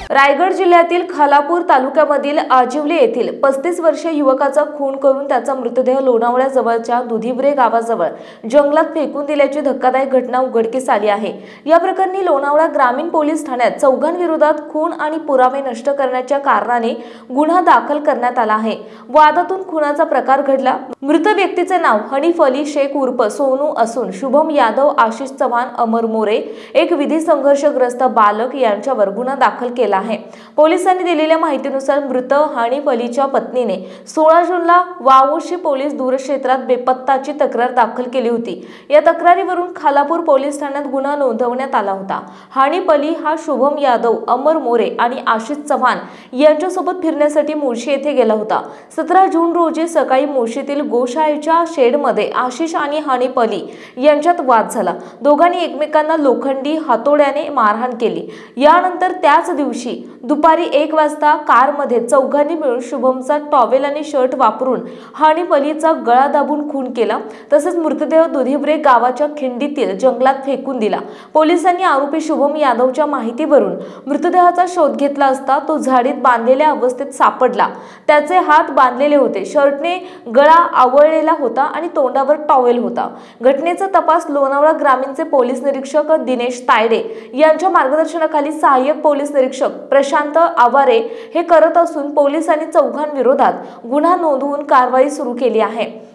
रायगड जिल्ह्यातील खालापूर तालुक्यामधील आजिवले येथील 35 वर्षीय युवकाचा खून करून त्याचा मृतदेह लोणावळ्याजवळच्या दुधिवरे गावाजवळ जंगलात फेकून दिल्याची धक्कादायक घटना उघडकीस आली आहे। या प्रकरणी लोणावळा ग्रामीण पोलीस ठाण्यात चौघांविरोधात खून आणि पुरावे नष्ट करण्याच्या कारणाने गुन्हा दाखल करण्यात आला आहे। वादातून खुनाचा प्रकार घडला। मृत व्यक्तीचे नाव हनीफ अली शेख उर्फ सोनू असून शुभम यादव, आशिष चव्हाण, अमर मोरे एक विधी संघर्षग्रस्त बालक यांच्यावर गुन्हा दाखल केला आहे। पोलिसांनी दिलेल्या माहितीनुसार मृत हनीफ अलीच्या पत्नीने 16 जूनला वावोशी पोलीस दूरक्षेत्रात बेपत्ताची तक्रार दाखल केली होती। या तक्रारीवरून खालापूर पोलीस ठाण्यात गुन्हा नोंदवण्यात आला होता। हनीफ अली हा शुभम यादव, अमर मोरे आणि आशिष चव्हाण यांच्यासोबत फिरण्यासाठी मोर्शी येथे गेला होता। 17 जून रोजी सकाळी मोर्शीतील गोशाळेच्या शेडमध्ये आशिष आणि हनीफ अली यांच्यात वाद झाला। दोघांनी एकमेकांना लोखंडी हातोड्याने मारहाण केली। यानंतर त्याच दिवशी दुपारी 1 वाजता कारमध्ये चौघांनी मिळून शुभमचा टॉवेल आणि शर्ट वापरून हनीफ अलीचा गळा दाबून खून केला। तसेच मृतदेह दुधिवरे गावाच्या खिंडीतील जंगलात फेकून दिला। पोलिसांनी आरोपी शुभम यादवच्या माहितीवरून मृतदेहाचा शोध घेतला असता तो झाडीत बांधलेल्या अवस्थेत सापडला। त्याचे हात बांधलेले होते, शर्टने गळा आवळलेला होता आणि तोंडावर टॉवेल होता। घटनेचा तपास लोणावळा ग्रामीणचे पोलीस निरीक्षक दिनेश तायडे यांच्या मार्गदर्शनाखाली सहाय्यक पोलीस निरीक्षक प्रशांत आवारे हे करत असून पोलिसांनी चौघांविरोधात गुन्हा नोंदवून कारवाई सुरू केली आहे।